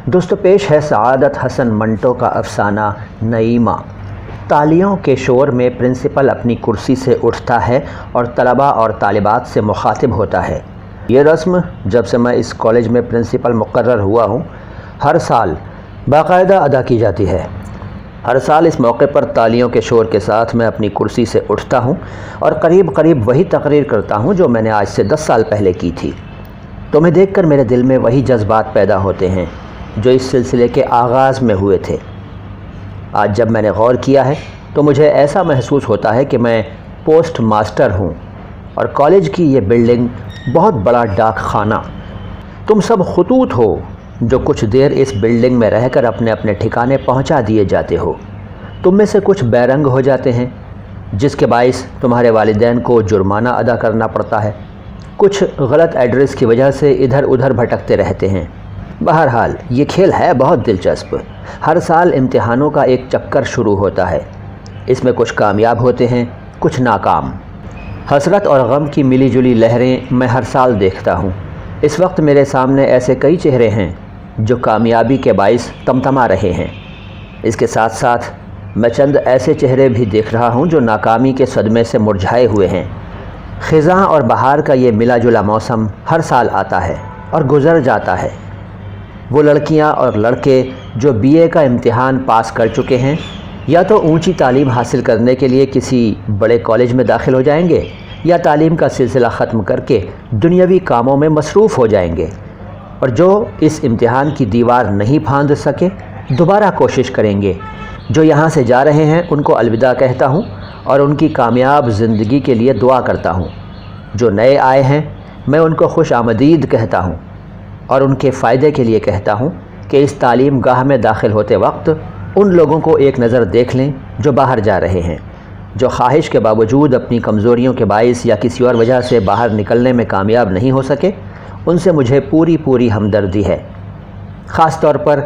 دوستو پیش ہے سعادت حسن منٹو کا افسانہ نعیمہ۔ تالیوں کے شور میں پرنسپل اپنی کرسی سے اٹھتا ہے اور طلباء اور طالبات سے مخاطب ہوتا ہے۔ یہ رسم جب سے میں اس کالج میں پرنسپل مقرر ہوا ہوں ہر سال باقاعدہ ادا کی جاتی ہے۔ ہر سال اس موقع پر تالیوں کے شور کے ساتھ میں اپنی کرسی سے اٹھتا ہوں اور قریب قریب وہی تقریر کرتا ہوں جو میں نے آج سے 10 سال پہلے کی تھی۔ تمہیں دیکھ کر میرے دل میں وہی جذبات پیدا ہوتے ہیں جو اس سلسلے کے آغاز میں ہوئے تھے۔ آج جب میں نے غور کیا ہے تو مجھے ایسا محسوس ہوتا ہے کہ میں پوسٹ ماسٹر ہوں اور کالج کی یہ بلڈنگ بہت بڑا ڈاک خانہ۔ تم سب خطوط ہو جو کچھ دیر اس بلڈنگ میں رہ کر اپنے اپنے ٹھکانے پہنچا دیے جاتے ہو۔ تم میں سے کچھ بے رنگ ہو جاتے ہیں جس کے باعث تمہارے والدین کو جرمانہ ادا کرنا پڑتا ہے۔ کچھ غلط ایڈریس کی وجہ سے ادھر ادھر بھٹکتے رہتے ہیں۔ بہرحال یہ کھیل ہے بہت دلچسپ۔ ہر سال امتحانوں کا ایک چکر شروع ہوتا ہے۔ اس میں کچھ کامیاب ہوتے ہیں، کچھ ناکام۔ حسرت اور غم کی ملی جلی لہریں میں ہر سال دیکھتا ہوں۔ اس وقت میرے سامنے ایسے کئی چہرے ہیں جو کامیابی کے باعث تمتما رہے ہیں۔ اس کے ساتھ ساتھ میں چند ایسے چہرے بھی دیکھ رہا ہوں جو ناکامی کے صدمے سے مرجھائے ہوئے ہیں۔ خزاں اور بہار کا یہ ملا جلا موسم ہر سال آتا ہے اور گزر جاتا ہے۔ وہ لڑکیاں اور لڑکے جو بی اے کا امتحان پاس کر چکے ہیں یا تو اونچی تعلیم حاصل کرنے کے لیے کسی بڑے کالج میں داخل ہو جائیں گے یا تعلیم کا سلسلہ ختم کر کے دنیاوی کاموں میں مصروف ہو جائیں گے، اور جو اس امتحان کی دیوار نہیں پھاند سکے دوبارہ کوشش کریں گے۔ جو یہاں سے جا رہے ہیں ان کو الوداع کہتا ہوں اور ان کی کامیاب زندگی کے لیے دعا کرتا ہوں۔ جو نئے آئے ہیں میں ان کو خوش آمدید کہتا ہوں اور ان کے فائدے کے لیے کہتا ہوں کہ اس تعلیم گاہ میں داخل ہوتے وقت ان لوگوں کو ایک نظر دیکھ لیں جو باہر جا رہے ہیں، جو خواہش کے باوجود اپنی کمزوریوں کے باعث یا کسی اور وجہ سے باہر نکلنے میں کامیاب نہیں ہو سکے۔ ان سے مجھے پوری ہمدردی ہے، خاص طور پر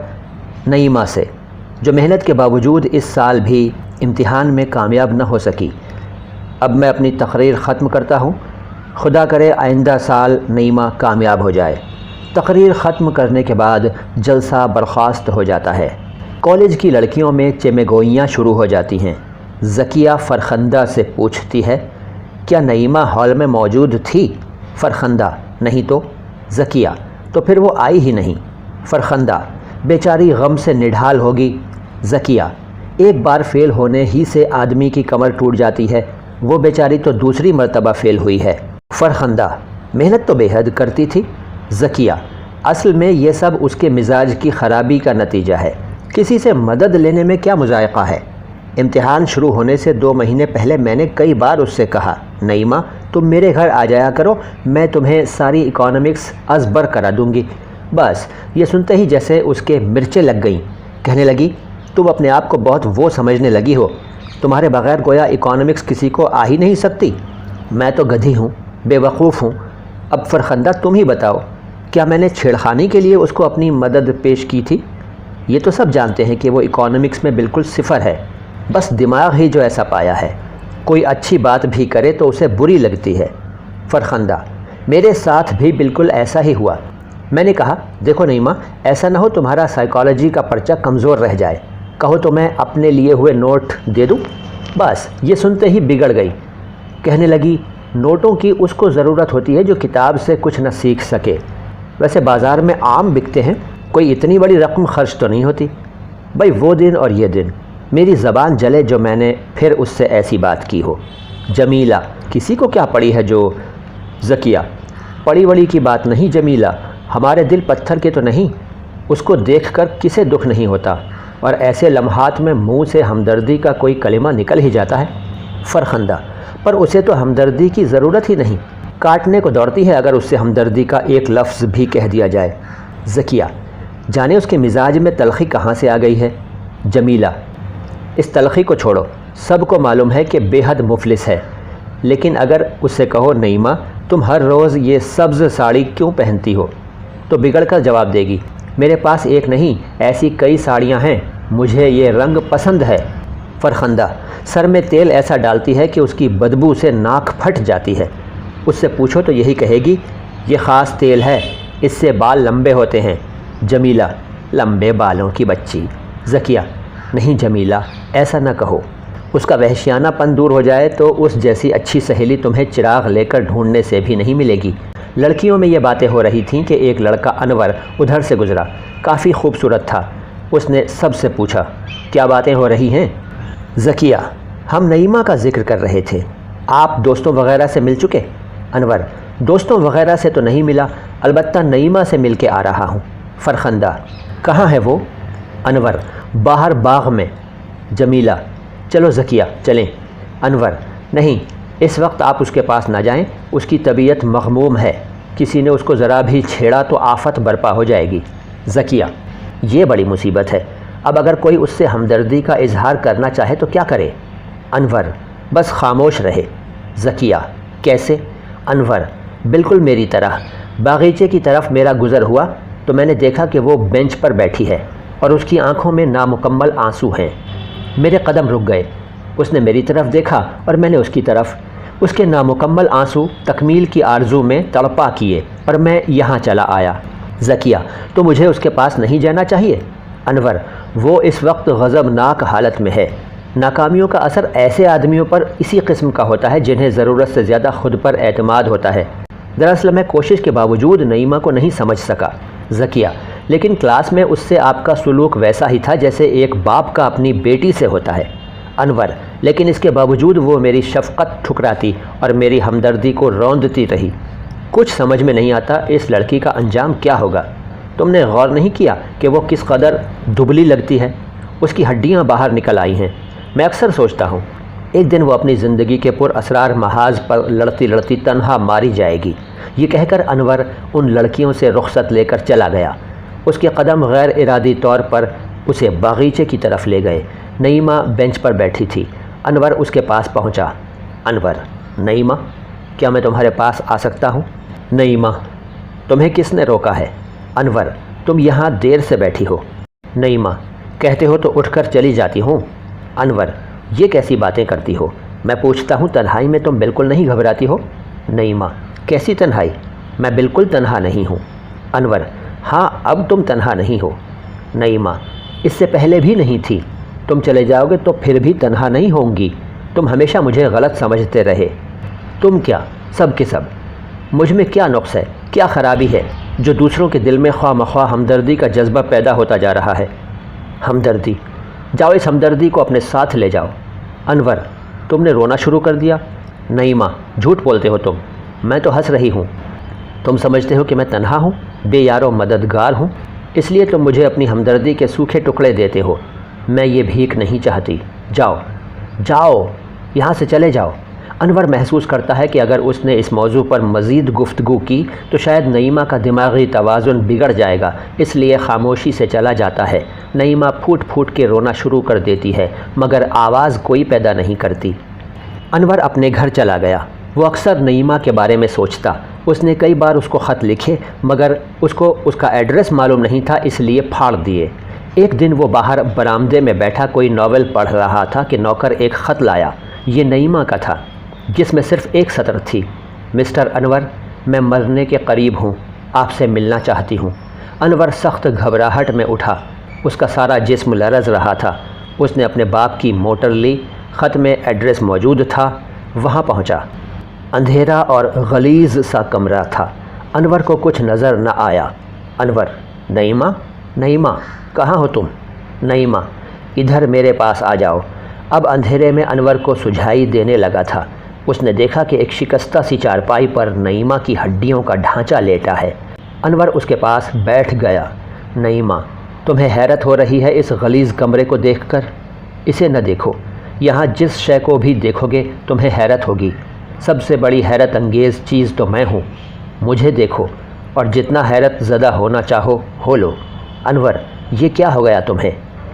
نعیمہ سے جو محنت کے باوجود اس سال بھی امتحان میں کامیاب نہ ہو سکی۔ اب میں اپنی تقریر ختم کرتا ہوں۔ خدا کرے آئندہ سال نعیمہ کامیاب ہو جائے۔ تقریر ختم کرنے کے بعد جلسہ برخاست ہو جاتا ہے۔ کالج کی لڑکیوں میں چمگوئیاں شروع ہو جاتی ہیں۔ ذکیہ فرخندہ سے پوچھتی ہے، کیا نعیمہ ہال میں موجود تھی؟ فرخندہ، نہیں تو۔ ذکیہ، تو پھر وہ آئی ہی نہیں۔ فرخندہ، بیچاری غم سے نڈھال ہوگی۔ ذکیہ، ایک بار فیل ہونے ہی سے آدمی کی کمر ٹوٹ جاتی ہے، وہ بیچاری تو دوسری مرتبہ فیل ہوئی ہے۔ فرخندہ، محنت تو بے حد کرتی تھی۔ ذکیہ، اصل میں یہ سب اس کے مزاج کی خرابی کا نتیجہ ہے، کسی سے مدد لینے میں کیا مذائقہ ہے۔ امتحان شروع ہونے سے 2 مہینے پہلے میں نے کئی بار اس سے کہا، نعیمہ تم میرے گھر آ جایا کرو، میں تمہیں ساری اکانومکس ازبر کرا دوں گی۔ بس یہ سنتے ہی جیسے اس کے مرچیں لگ گئیں۔ کہنے لگی، تم اپنے آپ کو بہت وہ سمجھنے لگی ہو، تمہارے بغیر گویا اکانومکس کسی کو آ ہی نہیں سکتی۔ میں تو گدھی ہوں، بے وقوف ہوں۔ اب فرخندہ تم ہی بتاؤ، کیا میں نے چھیڑخانی کے لیے اس کو اپنی مدد پیش کی تھی؟ یہ تو سب جانتے ہیں کہ وہ اکانومکس میں بالکل صفر ہے، بس دماغ ہی جو ایسا پایا ہے، کوئی اچھی بات بھی کرے تو اسے بری لگتی ہے۔ فرخندہ، میرے ساتھ بھی بالکل ایسا ہی ہوا۔ میں نے کہا، دیکھو نعیمہ، ایسا نہ ہو تمہارا سائیکالوجی کا پرچہ کمزور رہ جائے، کہو تو میں اپنے لیے ہوئے نوٹ دے دوں۔ بس یہ سنتے ہی بگڑ گئی۔ کہنے لگی، نوٹوں کی اس کو ضرورت ہوتی ہے جو کتاب سے کچھ نہ سیکھ سکے، ویسے بازار میں عام بکتے ہیں، کوئی اتنی بڑی رقم خرچ تو نہیں ہوتی۔ بھائی وہ دن اور یہ دن، میری زبان جلے جو میں نے پھر اس سے ایسی بات کی ہو۔ جمیلہ، کسی کو کیا پڑی ہے جو۔ ذکیہ، پڑی وڑی کی بات نہیں جمیلہ، ہمارے دل پتھر کے تو نہیں، اس کو دیکھ کر کسے دکھ نہیں ہوتا، اور ایسے لمحات میں منہ سے ہمدردی کا کوئی کلمہ نکل ہی جاتا ہے۔ فرخندہ، پر اسے تو ہمدردی کی ضرورت ہی نہیں، کاٹنے کو دوڑتی ہے اگر اس سے ہمدردی کا ایک لفظ بھی کہہ دیا جائے۔ ذکیہ، جانے اس کے مزاج میں تلخی کہاں سے آ گئی ہے۔ جمیلہ، اس تلخی کو چھوڑو، سب کو معلوم ہے کہ بے حد مفلس ہے، لیکن اگر اس سے کہو نعیمہ تم ہر روز یہ سبز ساڑی کیوں پہنتی ہو، تو بگڑ کر جواب دے گی، میرے پاس ایک نہیں ایسی کئی ساڑیاں ہیں، مجھے یہ رنگ پسند ہے۔ فرخندہ، سر میں تیل ایسا ڈالتی ہے کہ اس کی بدبو سے ناک پھٹ جاتی ہے، اس سے پوچھو تو یہی کہے گی، یہ خاص تیل ہے، اس سے بال لمبے ہوتے ہیں۔ جمیلہ، لمبے بالوں کی بچی۔ ذکیہ: نہیں جمیلہ، ایسا نہ کہو، اس کا وحشیانہ پن دور ہو جائے تو اس جیسی اچھی سہیلی تمہیں چراغ لے کر ڈھونڈنے سے بھی نہیں ملے گی۔ لڑکیوں میں یہ باتیں ہو رہی تھیں کہ ایک لڑکا انور ادھر سے گزرا، کافی خوبصورت تھا۔ اس نے سب سے پوچھا، کیا باتیں ہو رہی ہیں؟ ذکیہ: ہم نعیمہ کا ذکر کر رہے تھے۔ آپ دوستوں وغیرہ سے مل چکے؟ انور: دوستوں وغیرہ سے تو نہیں ملا، البتہ نعیمہ سے مل کے آ رہا ہوں۔ فرخندہ: کہاں ہے وہ؟ انور: باہر باغ میں۔ جمیلہ: چلو ذکیہ چلیں۔ انور: نہیں، اس وقت آپ اس کے پاس نہ جائیں، اس کی طبیعت مغموم ہے، کسی نے اس کو ذرا بھی چھیڑا تو آفت برپا ہو جائے گی۔ ذکیہ: یہ بڑی مصیبت ہے، اب اگر کوئی اس سے ہمدردی کا اظہار کرنا چاہے تو کیا کرے؟ انور: بس خاموش رہے۔ ذکیہ: کیسے؟ انور: بالکل میری طرح۔ باغیچے کی طرف میرا گزر ہوا تو میں نے دیکھا کہ وہ بینچ پر بیٹھی ہے اور اس کی آنکھوں میں نامکمل آنسو ہیں۔ میرے قدم رک گئے، اس نے میری طرف دیکھا اور میں نے اس کی طرف۔ اس کے نامکمل آنسو تکمیل کی آرزو میں تڑپا کیے اور میں یہاں چلا آیا۔ ذکیہ: تو مجھے اس کے پاس نہیں جانا چاہیے؟ انور: وہ اس وقت غضبناک حالت میں ہے۔ ناکامیوں کا اثر ایسے آدمیوں پر اسی قسم کا ہوتا ہے جنہیں ضرورت سے زیادہ خود پر اعتماد ہوتا ہے۔ دراصل میں کوشش کے باوجود نعیمہ کو نہیں سمجھ سکا۔ ذکیہ: لیکن کلاس میں اس سے آپ کا سلوک ویسا ہی تھا جیسے ایک باپ کا اپنی بیٹی سے ہوتا ہے۔ انور: لیکن اس کے باوجود وہ میری شفقت ٹھکراتی اور میری ہمدردی کو روندتی رہی۔ کچھ سمجھ میں نہیں آتا اس لڑکی کا انجام کیا ہوگا۔ تم نے غور نہیں کیا کہ وہ کس قدر دبلی لگتی ہے؟ اس کی ہڈیاں باہر نکل آئی ہیں۔ میں اکثر سوچتا ہوں ایک دن وہ اپنی زندگی کے پر اسرار محاذ پر لڑتی لڑتی تنہا ماری جائے گی۔ یہ کہہ کر انور ان لڑکیوں سے رخصت لے کر چلا گیا۔ اس کے قدم غیر ارادی طور پر اسے باغیچے کی طرف لے گئے۔ نعیمہ بینچ پر بیٹھی تھی۔ انور اس کے پاس پہنچا۔ انور: نعیمہ، کیا میں تمہارے پاس آ سکتا ہوں؟ نعیمہ: تمہیں کس نے روکا ہے؟ انور: تم یہاں دیر سے بیٹھی ہو۔ نعیمہ: کہتے ہو تو اٹھ کر چلی جاتی ہوں۔ انور: یہ کیسی باتیں کرتی ہو؟ میں پوچھتا ہوں تنہائی میں تم بالکل نہیں گھبراتی ہو؟ نعیمہ: کیسی تنہائی؟ میں بالکل تنہا نہیں ہوں۔ انور: ہاں، اب تم تنہا نہیں ہو۔ نعیمہ: اس سے پہلے بھی نہیں تھی۔ تم چلے جاؤ گے تو پھر بھی تنہا نہیں ہوں گی۔ تم ہمیشہ مجھے غلط سمجھتے رہے۔ تم کیا، سب کے سب۔ مجھ میں کیا نقص ہے، کیا خرابی ہے جو دوسروں کے دل میں خواہ مخواہ ہمدردی کا جذبہ پیدا ہوتا جا رہا ہے؟ ہمدردی؟ جاؤ اس ہمدردی کو اپنے ساتھ لے جاؤ۔ انور: تم نے رونا شروع کر دیا؟ نعیمہ: جھوٹ بولتے ہو تم، میں تو ہنس رہی ہوں۔ تم سمجھتے ہو کہ میں تنہا ہوں، بے یار و مددگار ہوں، اس لیے تم مجھے اپنی ہمدردی کے سوکھے ٹکڑے دیتے ہو۔ میں یہ بھیک نہیں چاہتی۔ جاؤ جاؤ، یہاں سے چلے جاؤ۔ انور محسوس کرتا ہے کہ اگر اس نے اس موضوع پر مزید گفتگو کی تو شاید نعیمہ کا دماغی توازن بگڑ جائے گا، اس لیے خاموشی سے چلا جاتا ہے۔ نعیمہ پھوٹ پھوٹ کے رونا شروع کر دیتی ہے مگر آواز کوئی پیدا نہیں کرتی۔ انور اپنے گھر چلا گیا۔ وہ اکثر نعیمہ کے بارے میں سوچتا۔ اس نے کئی بار اس کو خط لکھے مگر اس کو اس کا ایڈریس معلوم نہیں تھا، اس لیے پھاڑ دیے۔ ایک دن وہ باہر برآمدے میں بیٹھا کوئی ناول پڑھ رہا تھا کہ نوکر ایک خط لایا۔ یہ نعیمہ کا تھا جس میں صرف ایک سطر تھی: مسٹر انور، میں مرنے کے قریب ہوں، آپ سے ملنا چاہتی ہوں۔ انور سخت گھبراہٹ میں اٹھا، اس کا سارا جسم لرز رہا تھا۔ اس نے اپنے باپ کی موٹر لی، خط میں ایڈریس موجود تھا، وہاں پہنچا۔ اندھیرا اور غلیظ سا کمرہ تھا، انور کو کچھ نظر نہ آیا۔ انور: نعیمہ، نعیمہ، کہاں ہو تم؟ نعیمہ: ادھر میرے پاس آ جاؤ۔ اب اندھیرے میں انور کو سجھائی دینے لگا تھا۔ اس نے دیکھا کہ ایک شکستہ سی چارپائی پر نعیمہ کی ہڈیوں کا ڈھانچہ لیٹا ہے۔ انور اس کے پاس بیٹھ گیا۔ نعیمہ: تمہیں حیرت ہو رہی ہے اس غلیظ کمرے کو دیکھ کر؟ اسے نہ دیکھو، یہاں جس شے کو بھی دیکھو گے تمہیں حیرت ہوگی۔ سب سے بڑی حیرت انگیز چیز تو میں ہوں۔ مجھے دیکھو اور جتنا حیرت زدہ ہونا چاہو ہو لو۔ انور: یہ کیا ہو گیا تمہیں؟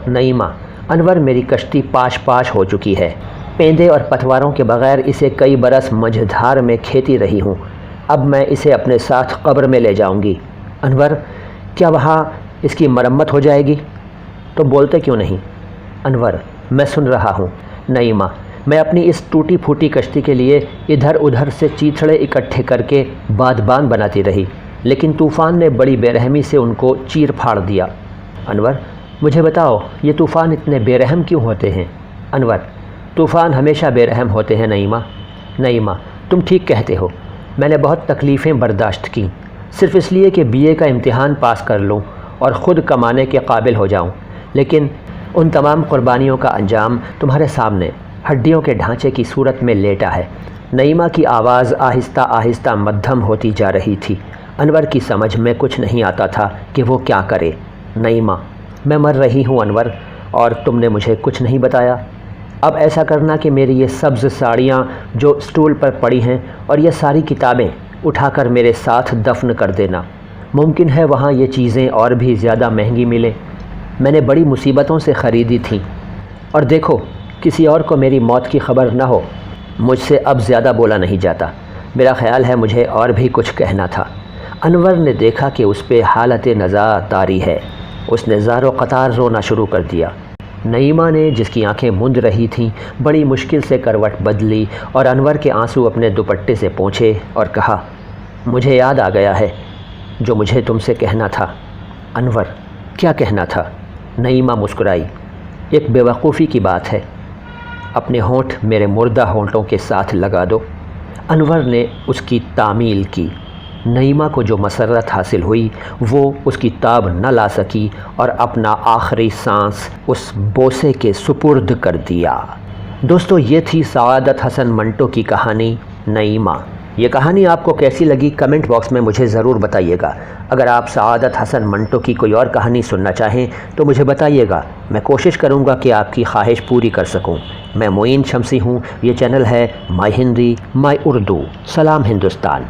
نعیمہ: انور، میری کشتی پاش پاش ہو چکی ہے۔ پیندے اور پتواروں کے بغیر اسے کئی برس مجھدھار میں کھیتی رہی ہوں۔ اب میں اسے اپنے ساتھ قبر میں لے جاؤں گی۔ انور: کیا وہاں اس کی مرمت ہو جائے گی؟ تم بولتے کیوں نہیں؟ انور: میں سن رہا ہوں۔ نعیمہ: میں اپنی اس ٹوٹی پھوٹی کشتی کے لیے ادھر ادھر سے چیتھڑے اکٹھے کر کے بادبان بناتی رہی، لیکن طوفان نے بڑی بے رحمی سے ان کو چیر پھاڑ دیا۔ انور: مجھے بتاؤ یہ طوفان اتنے بے رحم کیوں ہوتے ہیں؟ انور: طوفان ہمیشہ بے رحم ہوتے ہیں نعیمہ۔ نعیمہ: تم ٹھیک کہتے ہو، میں نے بہت تکلیفیں برداشت کیں صرف اس لیے کہ BA کا امتحان پاس کر لوں اور خود کمانے کے قابل ہو جاؤں، لیکن ان تمام قربانیوں کا انجام تمہارے سامنے ہڈیوں کے ڈھانچے کی صورت میں لیٹا ہے۔ نعیمہ کی آواز آہستہ آہستہ مدھم ہوتی جا رہی تھی۔ انور کی سمجھ میں کچھ نہیں آتا تھا کہ وہ کیا کرے۔ نعیمہ: میں مر رہی ہوں انور، اور تم نے مجھے کچھ نہیں بتایا۔ اب ایسا کرنا کہ میری یہ سبز ساڑیاں جو اسٹول پر پڑی ہیں اور یہ ساری کتابیں اٹھا کر میرے ساتھ دفن کر دینا۔ ممکن ہے وہاں یہ چیزیں اور بھی زیادہ مہنگی ملیں۔ میں نے بڑی مصیبتوں سے خریدی تھیں، اور دیکھو کسی اور کو میری موت کی خبر نہ ہو۔ مجھ سے اب زیادہ بولا نہیں جاتا، میرا خیال ہے مجھے اور بھی کچھ کہنا تھا۔ انور نے دیکھا کہ اس پہ حالت نزاع طاری ہے۔ اس نے زار و قطار رونا شروع کر دیا۔ نعیمہ نے، جس کی آنکھیں موند رہی تھیں، بڑی مشکل سے کروٹ بدلی اور انور کے آنسو اپنے دوپٹے سے پونچھے اور کہا: مجھے یاد آ گیا ہے جو مجھے تم سے کہنا تھا۔ انور: کیا کہنا تھا؟ نعیمہ مسکرائی: ایک بے وقوفی کی بات ہے، اپنے ہونٹ میرے مردہ ہونٹوں کے ساتھ لگا دو۔ انور نے اس کی تعمیل کی۔ نعیمہ کو جو مسرت حاصل ہوئی وہ اس کی تاب نہ لا سکی اور اپنا آخری سانس اس بوسے کے سپرد کر دیا۔ دوستو، یہ تھی سعادت حسن منٹو کی کہانی نعیمہ۔ یہ کہانی آپ کو کیسی لگی کمنٹ باکس میں مجھے ضرور بتائیے گا۔ اگر آپ سعادت حسن منٹو کی کوئی اور کہانی سننا چاہیں تو مجھے بتائیے گا، میں کوشش کروں گا کہ آپ کی خواہش پوری کر سکوں۔ میں معین شمسی ہوں، یہ چینل ہے مائی ہندی مائی اردو۔ سلام ہندوستان۔